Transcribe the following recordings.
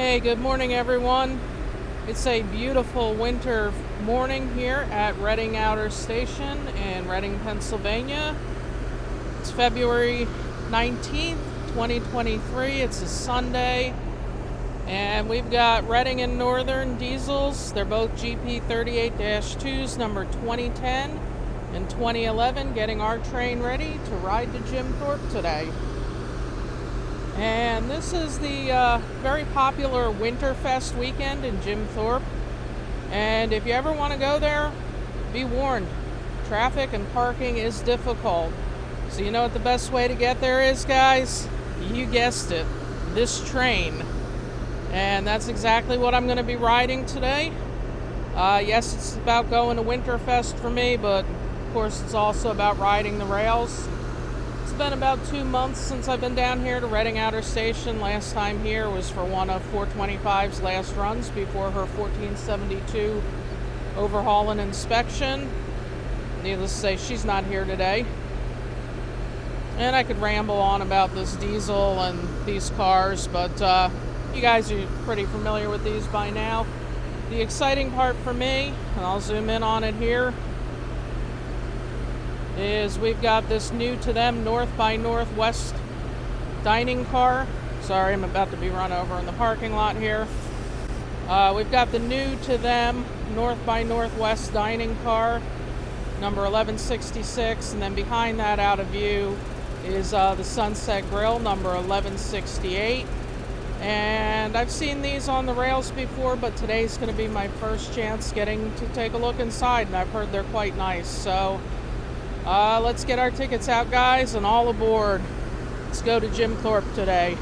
Hey, good morning everyone. It's a beautiful winter morning here at Reading Outer Station in Reading, Pennsylvania. It's February 19th, 2023. It's a Sunday. And we've got Reading and Northern diesels. They're both GP 38-2s, number 2010 and 2011, getting our train ready to ride to Jim Thorpe today. And this is the very popular Winterfest weekend in Jim Thorpe. And if you ever want to go there, be warned. Traffic and parking is difficult. So you know what the best way to get there is, guys? You guessed it, this train. And that's exactly what I'm going to be riding today. Yes, it's about going to Winterfest for me, but of course it's also about riding the rails. It's been about 2 months since I've been down here to Reading Outer Station. Last time here was for one of 425's last runs before her 1472 overhaul and inspection. Needless to say, she's not here today. And I could ramble on about this diesel and these cars, but you guys are pretty familiar with these by now. The exciting part for me, and I'll zoom in on it here, is we've got this new to them North by Northwest dining car. Sorry, I'm about to be run over in the parking lot here. We've got the new to them North by Northwest dining car, number 1166, and then behind that out of view is the Sunset Grill, number 1168. And I've seen these on the rails before, but today's going to be my first chance getting to take a look inside, and I've heard they're quite nice. So let's get our tickets out, guys, and all aboard. Let's go to Jim Thorpe today.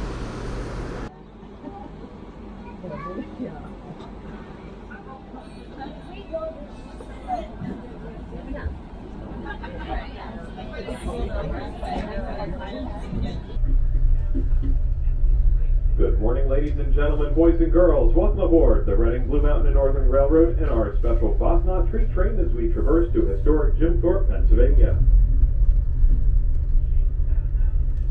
Good morning, ladies and gentlemen, boys and girls. Welcome aboard the Reading, Blue Mountain and Northern Railroad and our special Fastnacht Treat Train as we traverse to historic Jim Thorpe, Pennsylvania.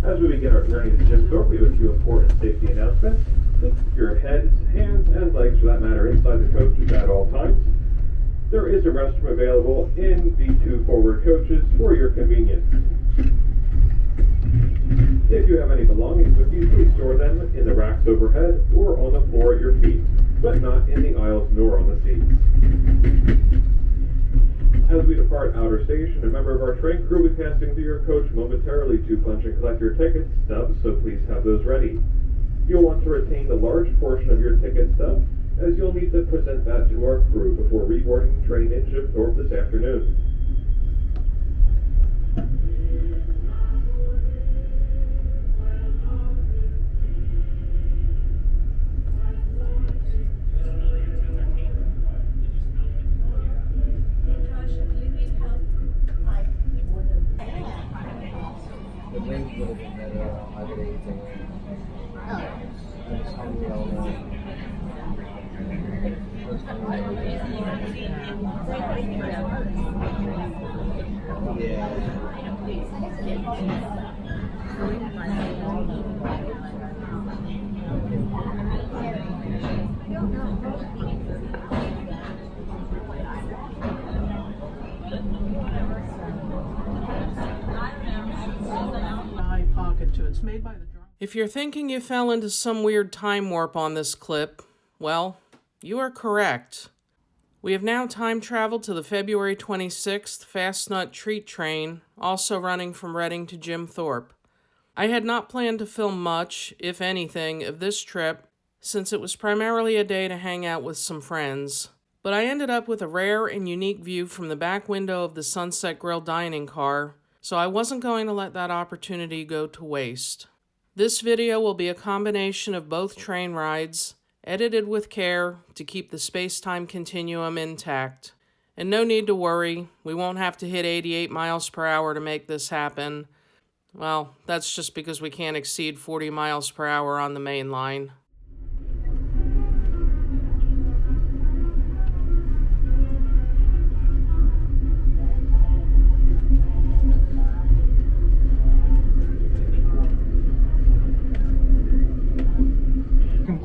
As we begin our journey to Jim Thorpe, we have a few important safety announcements. Keep your heads, hands, and legs, for that matter, inside the coaches at all times. There is a restroom available in the two forward coaches for your convenience. If you have any belongings with you, please store them in the racks overhead or on the floor at your feet, but not in the aisles nor on the seats. As we depart Outer Station, a member of our train crew will be passing through your coach momentarily to punch and collect your ticket stubs, so please have those ready. You'll want to retain the large portion of your ticket stub, as you'll need to present that to our crew before reboarding the train in Jim Thorpe this afternoon. If you're thinking you fell into some weird time warp on this clip, well, you are correct. We have now time traveled to the February 26th Fastnacht Treat Train, also running from Reading to Jim Thorpe. I had not planned to film much, if anything, of this trip, since it was primarily a day to hang out with some friends. But I ended up with a rare and unique view from the back window of the Sunset Grill dining car, so I wasn't going to let that opportunity go to waste. This video will be a combination of both train rides, edited with care to keep the space-time continuum intact. And no need to worry, we won't have to hit 88 miles per hour to make this happen. Well, that's just because we can't exceed 40 miles per hour on the main line.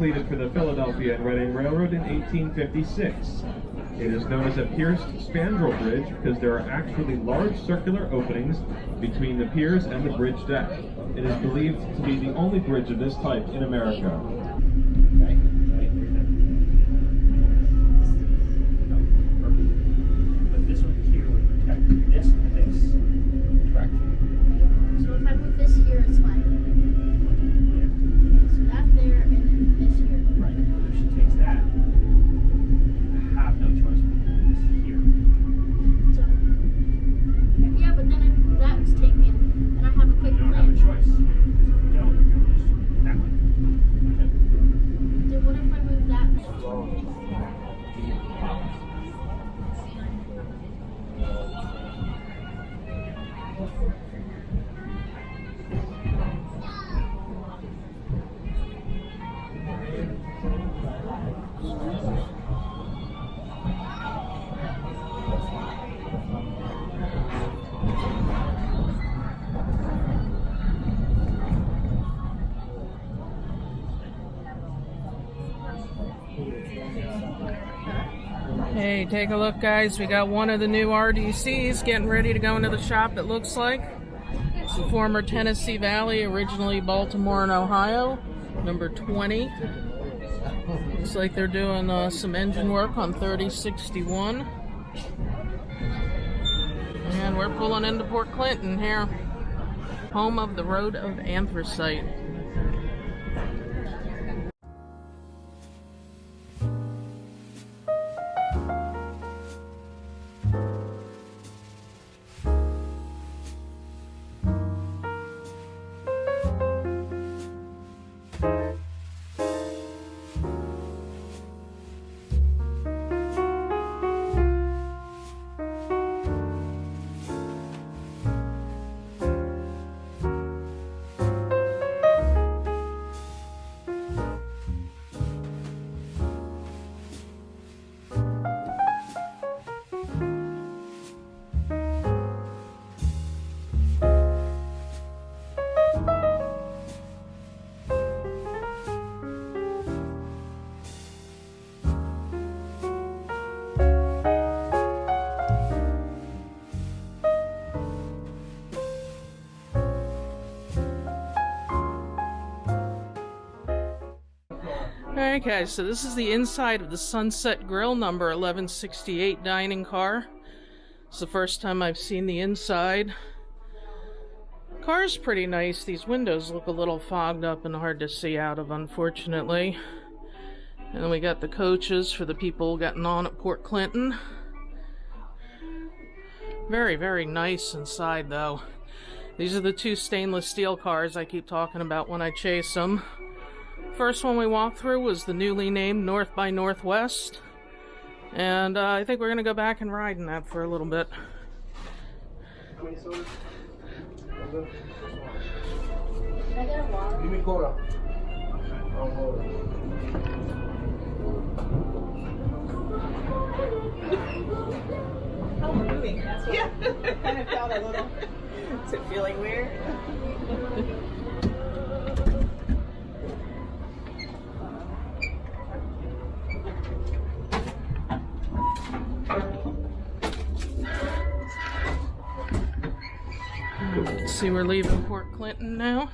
completed for the Philadelphia and Reading Railroad in 1856. It is known as a pierced spandrel bridge because there are actually large circular openings between the piers and the bridge deck. It is believed to be the only bridge of this type in America. But this one here would protect this and this. Correct. So if I move this here, it's fine. Okay, so that there and then this here. Right. If she takes that, I have no choice but to move this here. So yeah, but then if that's taken, and I have a quick You don't plan. have a choice. Because if you don't, you're going to lose that one. Okay. Then what if I move that? Hey, take a look, guys. We got one of the new RDCs getting ready to go into the shop, it looks like. It's the former Tennessee Valley, originally Baltimore and Ohio, number 20. Looks like they're doing some engine work on 3061. And we're pulling into Port Clinton here, home of the Road of Anthracite. Alright guys, so this is the inside of the Sunset Grill number 1168 dining car. It's the first time I've seen the inside. Car's pretty nice. These windows look a little fogged up and hard to see out of, unfortunately. And then we got the coaches for the people getting on at Port Clinton. Very, very nice inside though. These are the two stainless steel cars I keep talking about when I chase them. First one we walked through was the newly named North by Northwest, and I think we're going to go back and ride in that for a little bit. How many sodas? Can I get a water? Give me cola. Oh, we're moving. That's what I kind of felt a little. Is it feeling weird? Let's see, we're leaving Port Clinton now.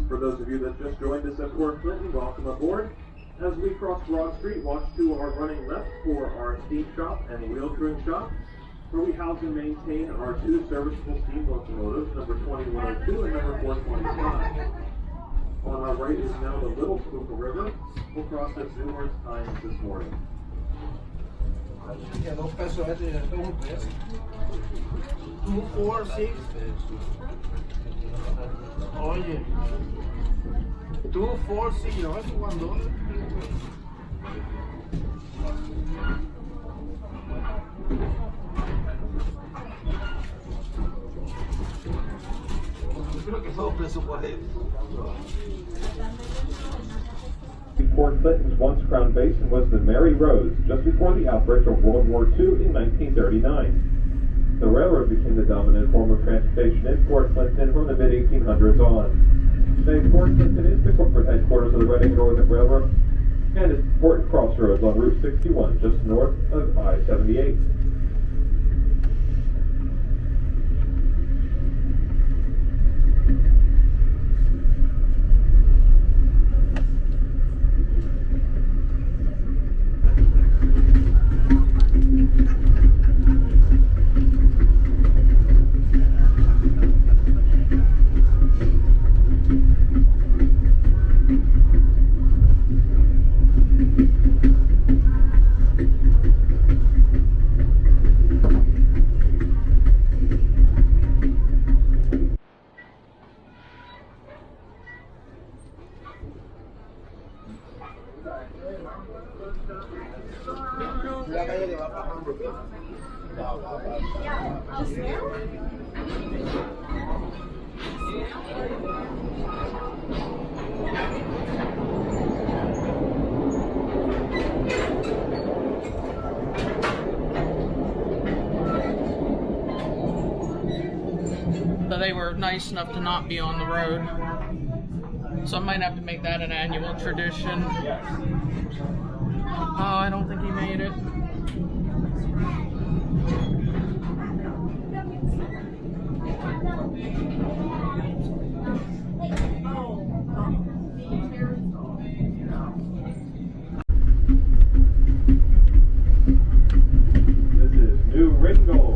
For those of you that just joined us at Port Clinton, welcome aboard. As we cross Broad Street, watch to our running left for our steam shop and wheel trim shop, where we house and maintain our two serviceable steam locomotives, number 2102 and number 425. On our our right is now the Little Schuylkill River. We'll cross this numerous times this morning. Yeah, $2 pesos, 2, 4, 6. Oye, 2, 4, 6, ¿no? ¿Es $1? Yo creo que $2 pesos por él. Fort Clinton's once crown basin was the Mary Rose just before the outbreak of World War II in 1939. The railroad became the dominant form of transportation in Fort Clinton from the mid-1800s on. Today, Fort Clinton is the corporate headquarters of the Reading and Northern Railroad and is an important crossroads on Route 61 just north of I-78. La calle que va bajando. So they were nice enough to not be on the road. So I might have to make that an annual tradition. Oh, I don't think he made it. This is New Ringo.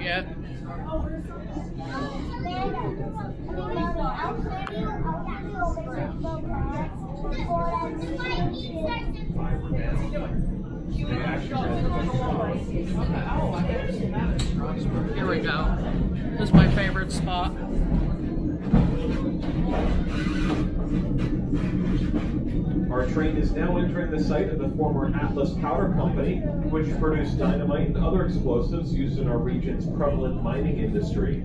Yet. Here we go. This is my favorite spot. Our train is now entering the site of the former Atlas Powder Company, which produced dynamite and other explosives used in our region's prevalent mining industry.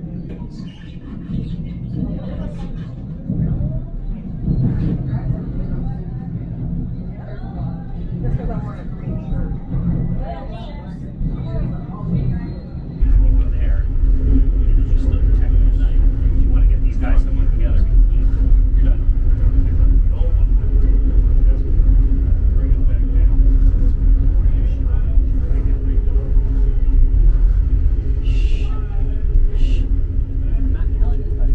Over there. Just the technical night. You want to get these guys to work together. You're done. Bring it back down. Shh. Shh. Not telling anybody.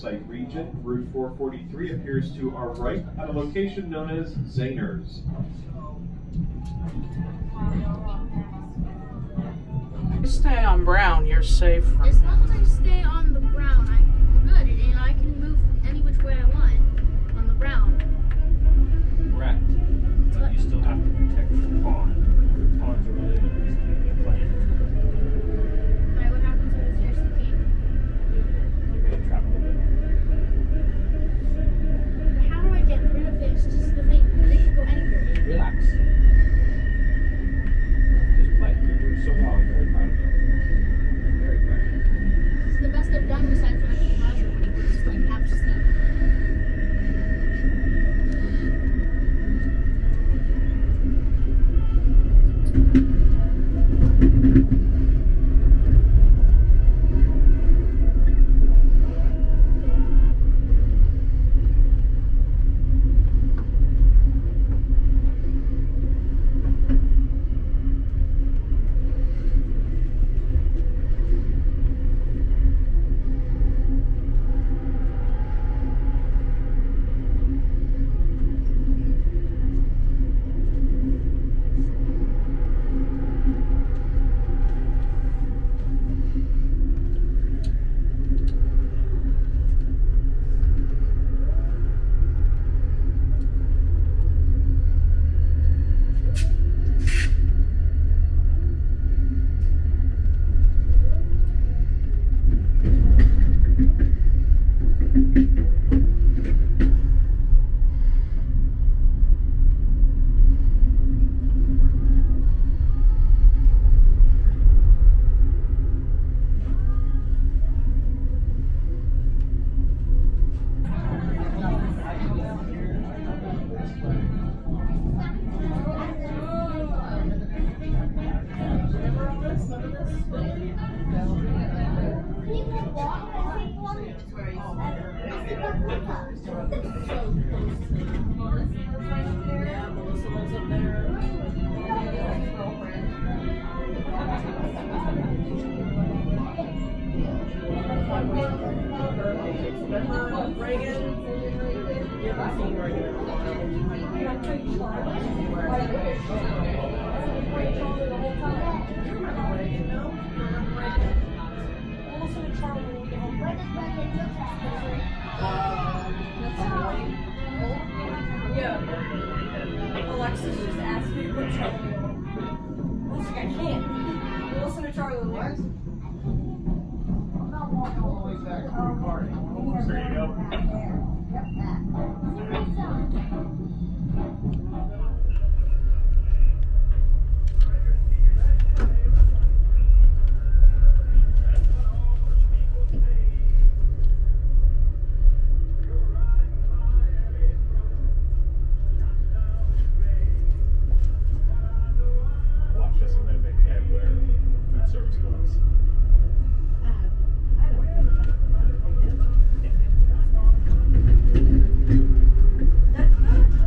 site region, Route 443 appears to our right at a location known as Zaner's. Stay on Brown, you're safe from As long as I stay on the brown, I'm good, and I can move any which way I want on the brown. Correct. But you still have to protect the pond. Ponds are really playing. Alright, what happens if it's seriously deep? You're gonna trap with it. But how do I get rid of this? This is the thing, because it can go anywhere. Relax. Just play. You're doing so well. I'm very proud of you. Very proud. This is the best I've done besides when I did Roger when he was like half asleep. Alexis just asked me to put Charlie on. I was like, I can't. Listen to Charlie Lewis. There you go. Watch this, I'm gonna make Ed where food service goes. That's not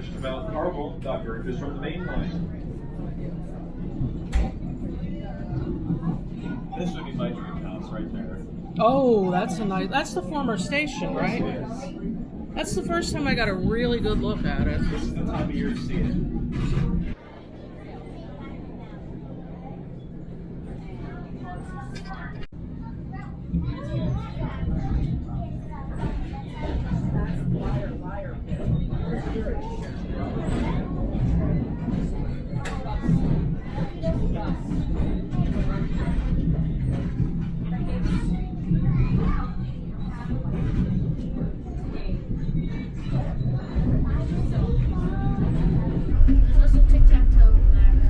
just about Carmel, got bridges from the main line. This would be my dream house right there. Oh, that's the former station, right? Yes. That's the first time I got a really good look at it. This is the time of year to see it. There's also tic-tac-toe over there.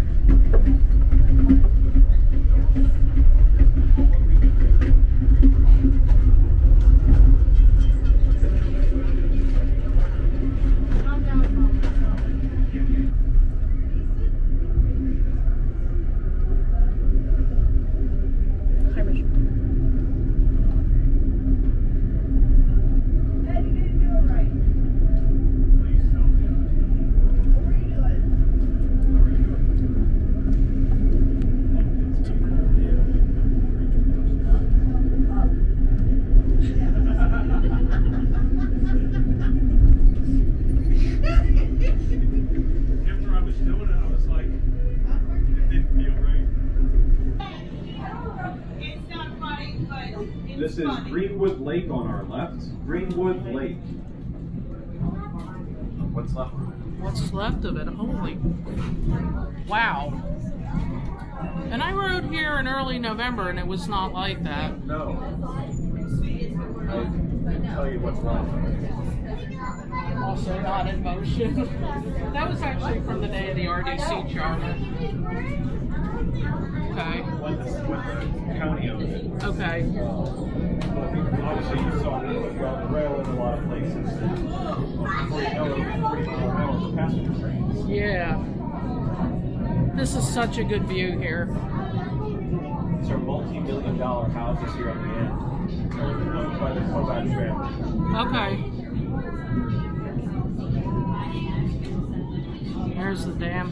Calm down, Hi, Rachel. After I was doing it, I was like, it didn't feel right. It's not funny, but it's This is funny. Greenwood Lake on our left. Greenwood Lake. What's left? What's left of it? Holy. Wow. And I rode here in early November and it was not like that. No. I can tell you what's left. Also not in motion. That was actually from the day of the RDC charter. Okay. When the county owned it. Okay. Obviously, you saw it around the rail in a lot of places. And before you know it, it'll be 40-mile an hour for passenger trains. Yeah. This is such a good view here. These are multi-million-dollar houses here at the end. They're owned by the Kovac family. Okay. There's the dam.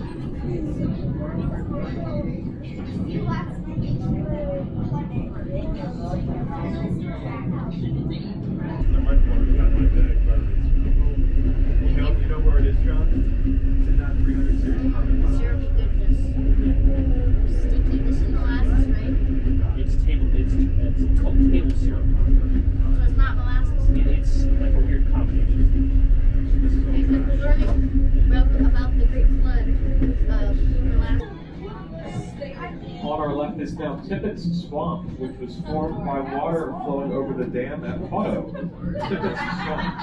You know where it is, John? It's in that 300 series. Syrupy goodness. Sticky. This is molasses, right? It's called table syrup. So it's not molasses? It's like a weird combination. Because we're learning about the Great Flood of molasses. On our left is now Tippett's Swamp, which was formed by water flowing over the dam at Potto. Tippett's Swamp.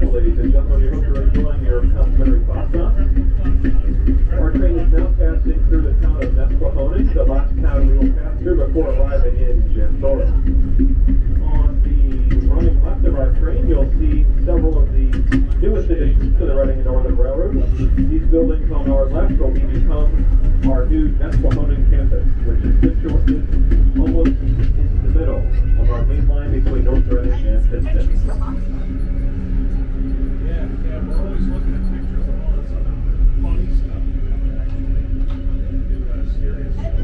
Ladies and gentlemen, we hope you're enjoying your complimentary Fastnacht. Our train is now passing through the town of Nesquehoning, the last town we will pass through before arriving in Jim Thorpe. On the running left of our train, you'll see several of the newest additions to the Reading and Northern Railroad. These buildings on our left will become our new Nesquehoning campus, which is situated almost in the middle of our main line between North Reading and Pittston. Yeah, we're always looking at pictures of all this other funny stuff. Do serious stuff.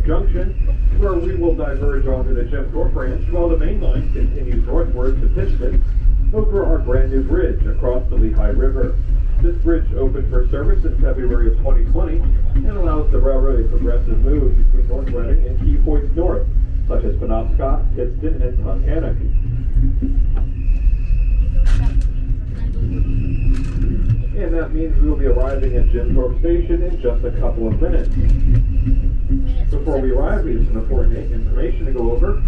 Thorpe Junction, where we will diverge onto the Jim Thorpe branch while the main line continues northward to Pittston over our brand new bridge across the Lehigh River. This bridge opened for service in February of 2020 and allows the railroad a progressive move between North Reading and key points north, such as Penobscot, Pittston, and Tunkhannock. And that means we will be arriving at Jim Thorpe Station in just a couple of minutes. Before we arrive, we have some important information to go over.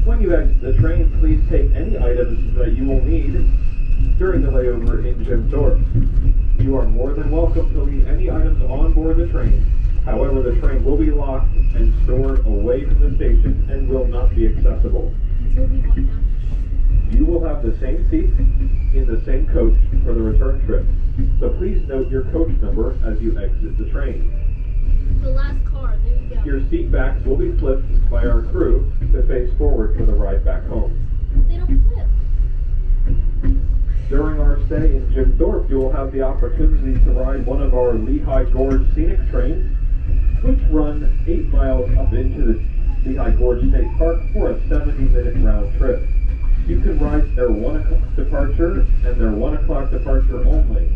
When you exit the train, please take any items that you will need during the layover in Jim Thorpe. You are more than welcome to leave any items on board the train. However, the train will be locked and stored away from the station and will not be accessible. You will have the same seats in the same coach for the return trip, so please note your coach number as you exit the train. The last car, there you go. Your seat backs will be flipped by our crew to face forward for the ride back home. They don't flip. During our stay in Jim Thorpe, you will have the opportunity to ride one of our Lehigh Gorge scenic trains, which run 8 miles up into the Lehigh Gorge State Park for a 70-minute round trip. You can ride their 1 o'clock departure and their 1 o'clock departure only.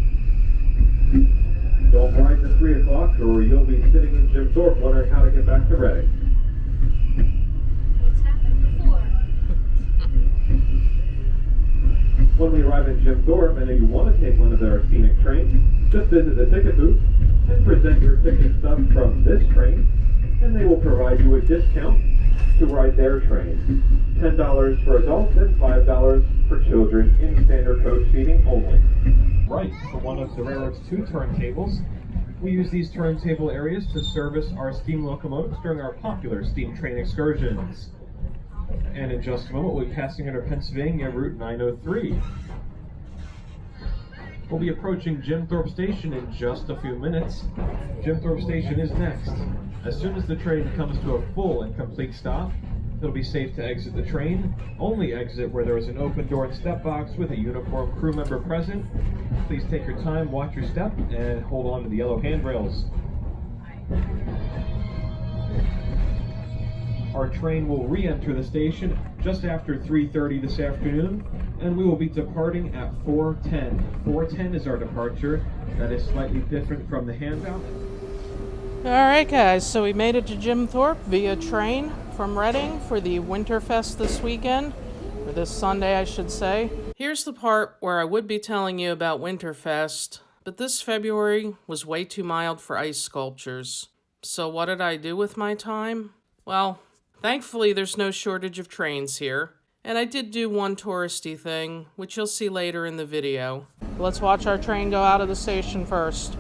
Don't ride the 3 o'clock or you'll be sitting in Jim Thorpe wondering how to get back to Reading. It's happened before. When we arrive in Jim Thorpe and if you want to take one of their scenic trains, just visit the ticket booth and present your ticket stub from this train, and they will provide you a discount to ride their train. $10 for adults and $5 for children in standard coach seating only. Right, for one of the railroad's 2 turntables. We use these turntable areas to service our steam locomotives during our popular steam train excursions. And in just a moment, we'll be passing under Pennsylvania Route 903. We'll be approaching Jim Thorpe Station in just a few minutes. Jim Thorpe Station is next. As soon as the train comes to a full and complete stop, it'll be safe to exit the train. Only exit where there is an open door and step box with a uniformed crew member present. Please take your time, watch your step, and hold on to the yellow handrails. Our train will re-enter the station just after 3:30 this afternoon, and we will be departing at 4:10. 4:10 is our departure. That is slightly different from the handout. Alright guys, so we made it to Jim Thorpe via train from Reading for the Winterfest this weekend, or this Sunday I should say. Here's the part where I would be telling you about Winterfest, but this February was way too mild for ice sculptures. So what did I do with my time? Well, thankfully there's no shortage of trains here, and I did do one touristy thing, which you'll see later in the video. Let's watch our train go out of the station first.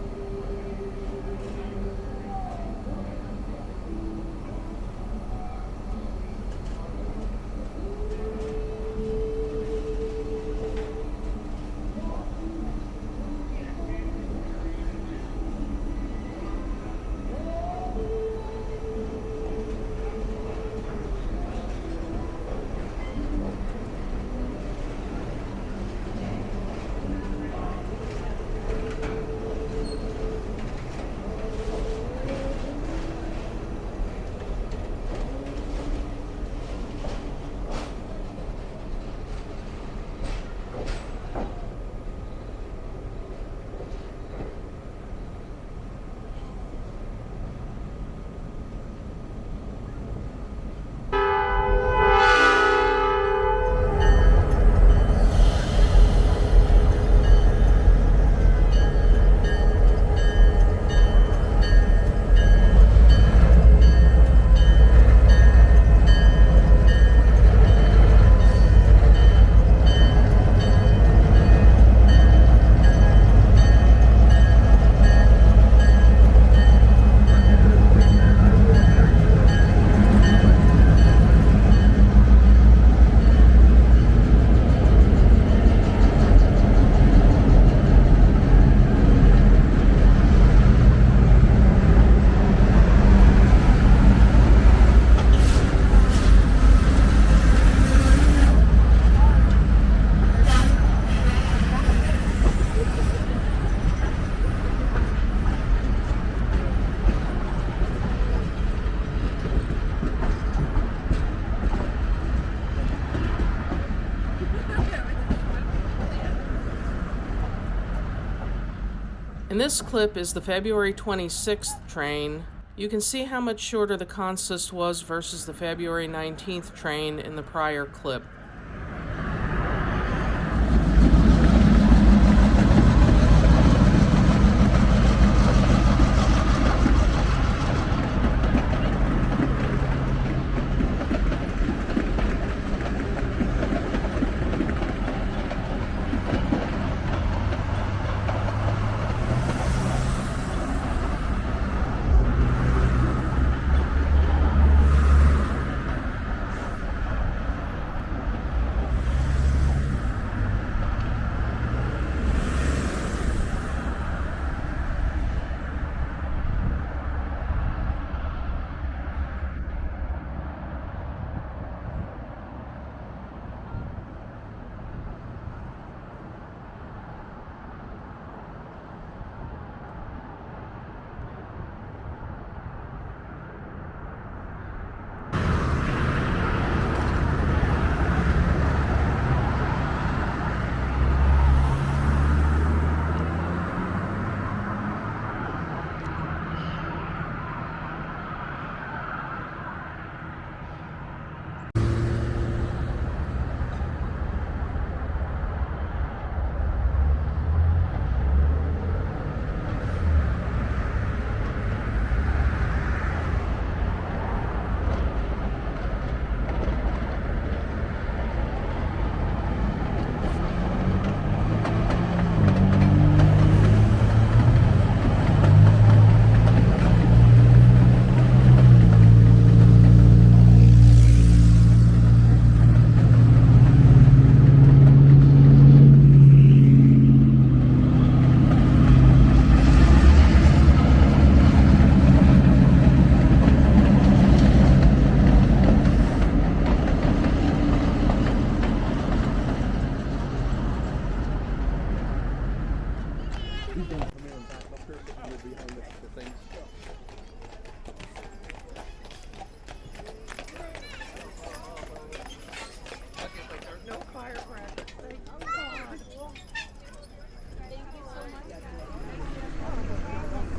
In this clip is the February 26th train. You can see how much shorter the consist was versus the February 19th train in the prior clip.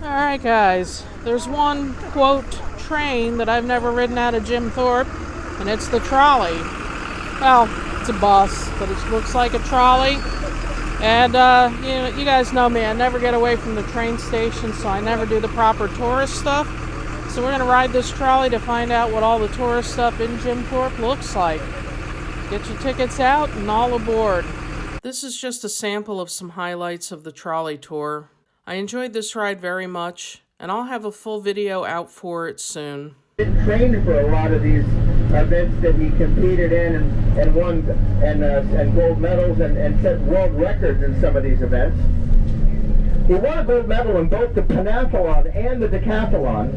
Alright guys, there's one quote train that I've never ridden out of Jim Thorpe, and it's the trolley. Well, it's a bus, but it looks like a trolley. And you guys know me, I never get away from the train station, so I never do the proper tourist stuff. So we're going to ride this trolley to find out what all the tourist stuff in Jim Thorpe looks like. Get your tickets out and all aboard. This is just a sample of some highlights of the trolley tour. I enjoyed this ride very much, and I'll have a full video out for it soon. He trained for a lot of these events that he competed in and won and gold medals and set world records in some of these events. He won a gold medal in both the pentathlon and the decathlon,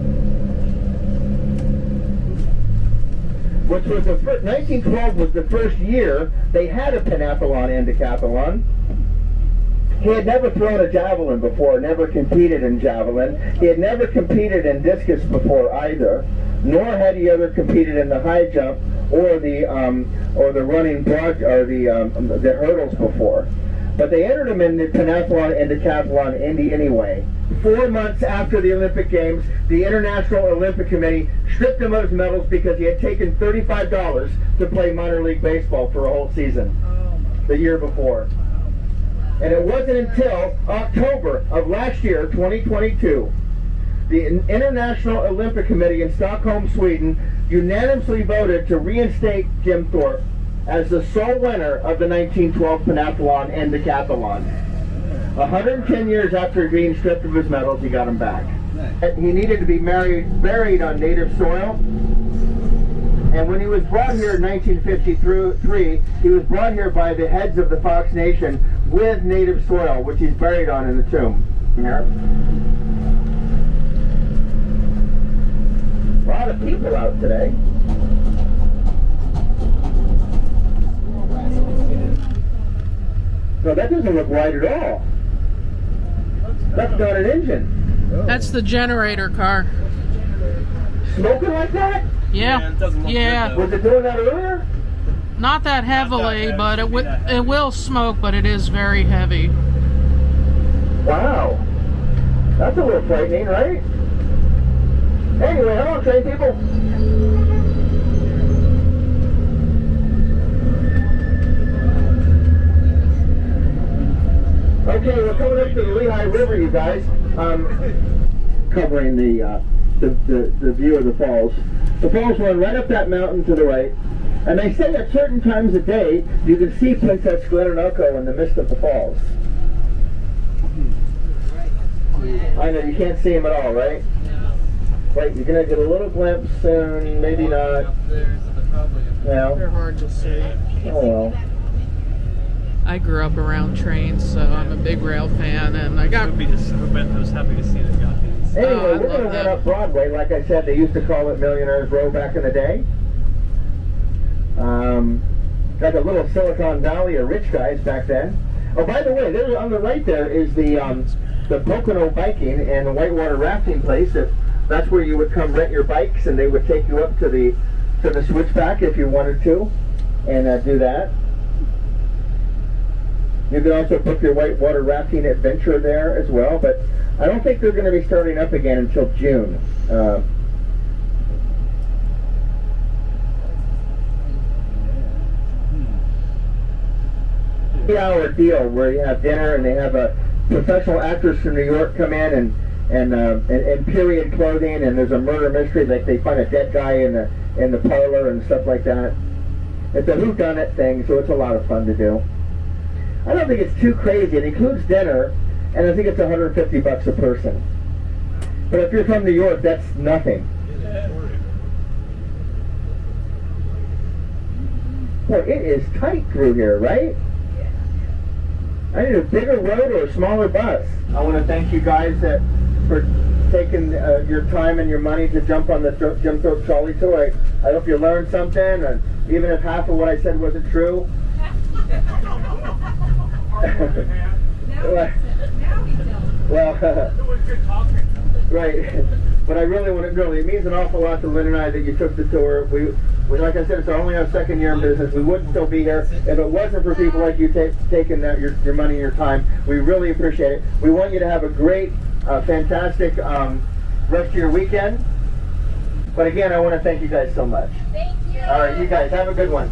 which was 1912 was the first year they had a pentathlon and decathlon. He had never thrown a javelin before, never competed in javelin. He had never competed in discus before either, nor had he ever competed in the high jump or the running broad or the hurdles before. But they entered him in the pentathlon and decathlon Indy anyway. 4 months after the Olympic Games, the International Olympic Committee stripped him of his medals because he had taken $35 to play minor league baseball for a whole season the year before. And it wasn't until October of last year, 2022, the International Olympic Committee in Stockholm, Sweden, unanimously voted to reinstate Jim Thorpe as the sole winner of the 1912 pentathlon and decathlon. 110 years after being stripped of his medals, he got them back. He needed to be buried on native soil. And when he was brought here in 1953, he was brought here by the heads of the Fox Nation with native soil, which he's buried on in the tomb. Here. A lot of people out today. No, that doesn't look right at all. That's not an engine. That's the generator car. Smoking like that? Yeah. It doesn't look good, Was it doing that earlier? Not that heavily, but it will smoke, but it is very heavy. Wow. That's a little frightening, right? Anyway, hello, train people. Okay, we're coming up to the Lehigh River, you guys. Covering the view of the falls. The falls run right up that mountain to the right. And they say at certain times of day, you can see Princess Glenarnoco in the midst of the falls. I know, you can't see him at all, right? Wait, you're going to get a little glimpse soon, maybe not. They're Yeah. hard to see. Oh well. I grew up around trains, so I'm a big rail fan, and I got. I was happy to see that got these. Anyway, I we're going to love run them. up Broadway. Like I said, they used to call it Millionaire's Row back in the day. Got a little Silicon Valley of rich guys back then. Oh, by the way, there on the right there is the Pocono biking and whitewater rafting place. If that's where you would come rent your bikes, and they would take you up to the switchback if you wanted to, and do that. You can also book your whitewater rafting adventure there as well, but I don't think they're going to be starting up again until June. 3-hour deal where you have dinner and they have professional actors from New York come in and period clothing, and there's a murder mystery, like they find a dead guy in the parlor and stuff like that. It's a whodunit thing, so it's a lot of fun to do. I don't think it's too crazy. It includes dinner, and I think it's $150 a person. But if you're from New York, that's nothing. Boy, it is tight through here, right? I need a bigger road or a smaller bus. I want to thank you guys for taking your time and your money to jump on the Jim Thorpe trolley tour. I hope you learned something, and even if half of what I said wasn't true. Well, right. But I really want to it means an awful lot to Lynn and I that you took the tour. We like I said, it's only our second year in business. We wouldn't still be here if it wasn't for people like you taking your money and your time. We really appreciate it. We want you to have a great, fantastic rest of your weekend. But again, I want to thank you guys so much. Thank you. All right, you guys have a good one.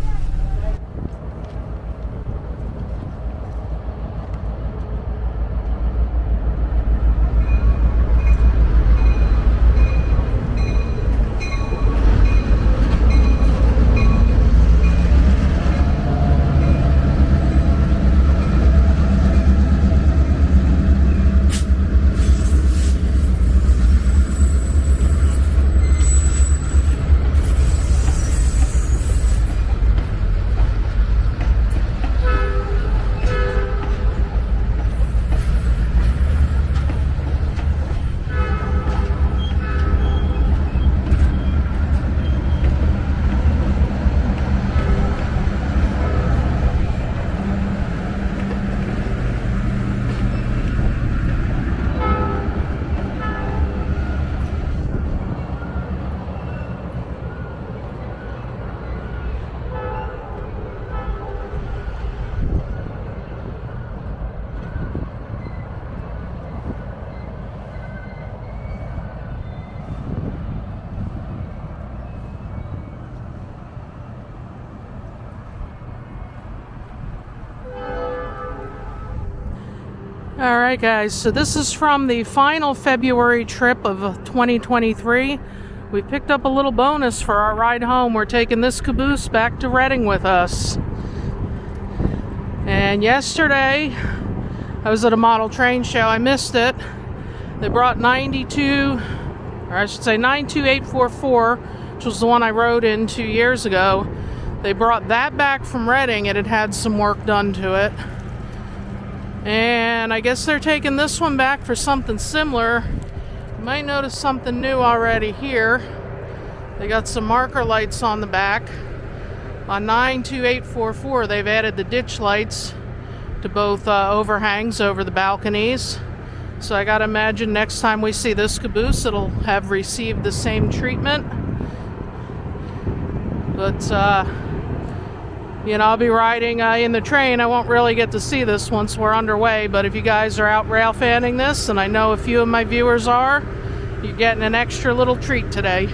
Alright guys, so this is from the final February trip of 2023. We picked up a little bonus for our ride home. We're taking this caboose back to Reading with us. And yesterday, I was at a model train show. I missed it. They brought 92844, which was the one I rode in 2 years ago. They brought that back from Reading. It had some work done to it. And I guess they're taking this one back for something similar. You might notice something new already here. They got some marker lights on the back. On 92844, they've added the ditch lights to both overhangs over the balconies. So I gotta imagine next time we see this caboose, it'll have received the same treatment. But I'll be riding in the train. I won't really get to see this once we're underway, but if you guys are out rail fanning this, and I know a few of my viewers are, you're getting an extra little treat today.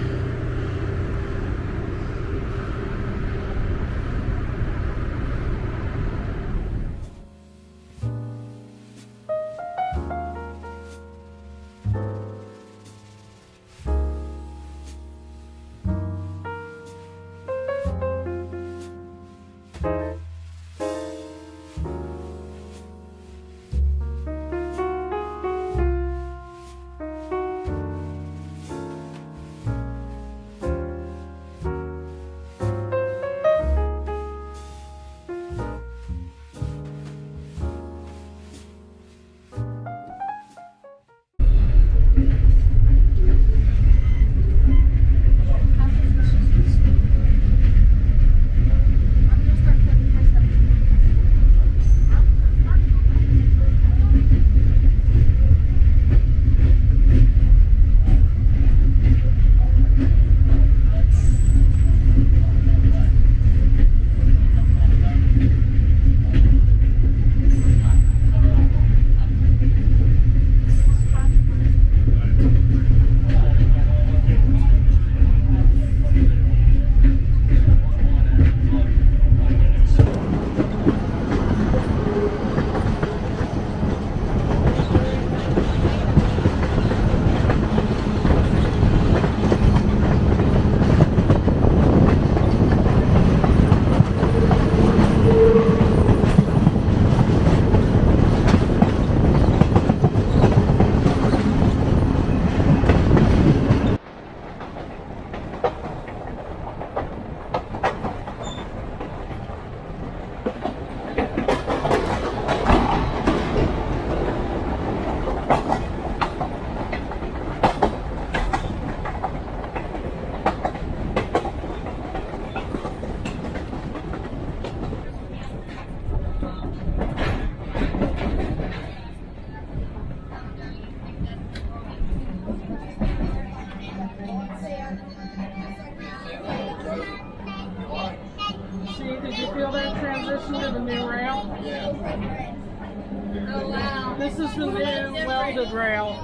Oh wow. This is the new welded rail.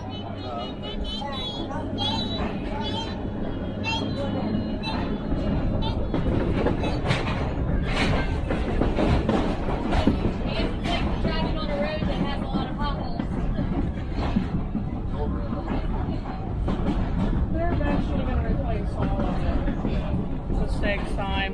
Driving on a road that has a lot of potholes. They're eventually going to replace all of it. This takes time.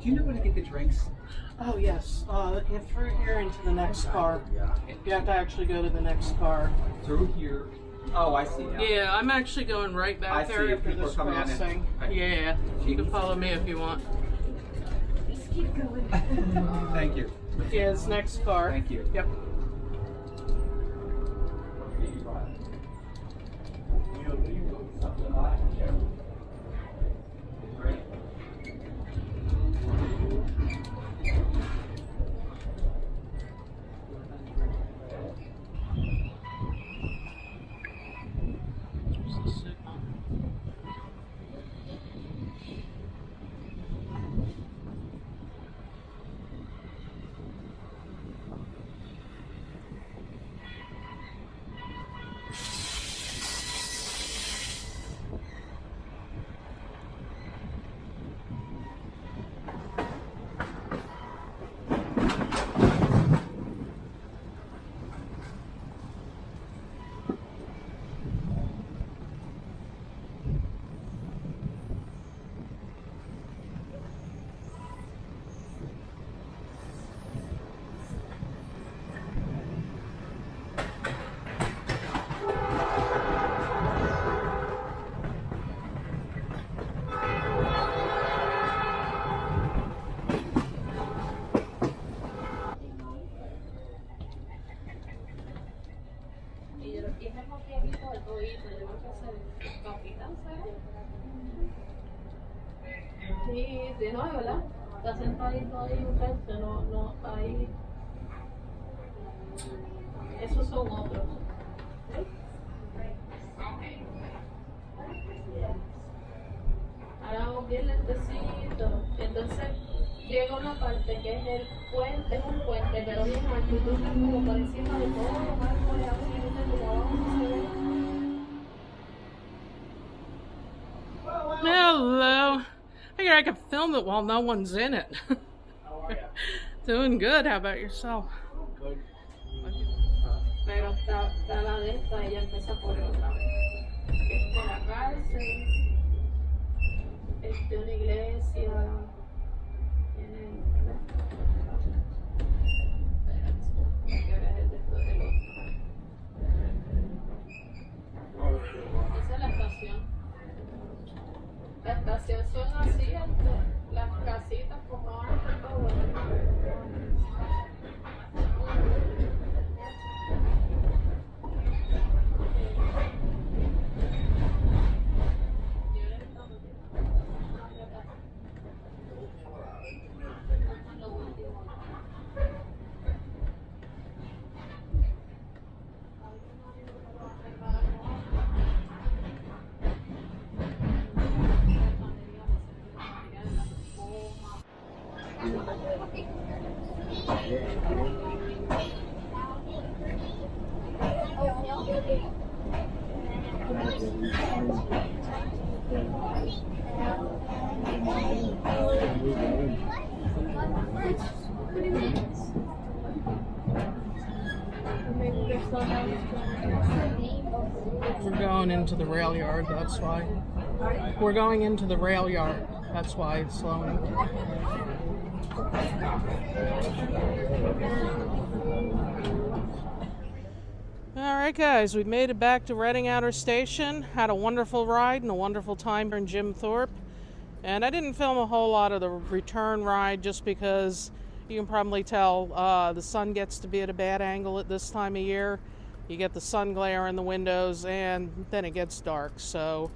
Do you know where to get the drinks? Oh, yes. You're through here into the next car. You have to actually go to the next car. Through here. Oh, I see. Yeah, I'm actually going right back I there see. after People this are coming in. crossing. Yeah, you can follow me if you want. Just keep going. Thank you. Yeah, it's next car. Thank you. Yep. Sí, sí, no, ¿verdad? Está sentadito ahí, usted, no, ahí. Esos son otros. Ahora vamos bien lentecito. Entonces llega una parte que es el puente, es un puente, pero bien alto, y tú estás como por encima de todos los árboles, así, como abajo se ve. Hello. I figure I could film it while no one's in it. How are you? Doing good. How about yourself? Good. Pero está la de esta, ella empieza por otra vez. La cárcel, una iglesia, tienen. Esa es la estación. La estación son así, las casitas como antes, todo. We're going into the rail yard, that's why. We're going into the rail yard, that's why it's slowing. Alright guys, we made it back to Reading Outer Station. Had a wonderful ride and a wonderful time here in Jim Thorpe. And I didn't film a whole lot of the return ride just because you can probably tell the sun gets to be at a bad angle at this time of year. You get the sun glare in the windows and then it gets dark. So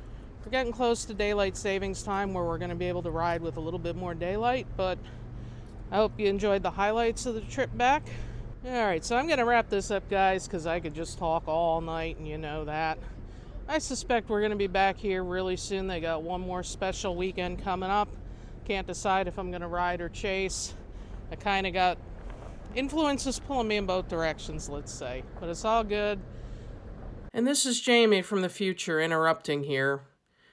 we're getting close to daylight savings time where we're going to be able to ride with a little bit more daylight. But I hope you enjoyed the highlights of the trip back. Alright, so I'm going to wrap this up, guys, because I could just talk all night and you know that. I suspect we're going to be back here really soon. They got one more special weekend coming up. Can't decide if I'm going to ride or chase. I kind of got influences pulling me in both directions, let's say. But it's all good. And this is Jamie from the future interrupting here.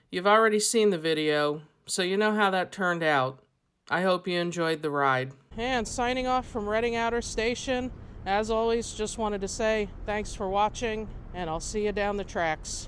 You've already seen the video, so you know how that turned out. I hope you enjoyed the ride. And signing off from Reading Outer Station. As always, just wanted to say thanks for watching, and I'll see you down the tracks.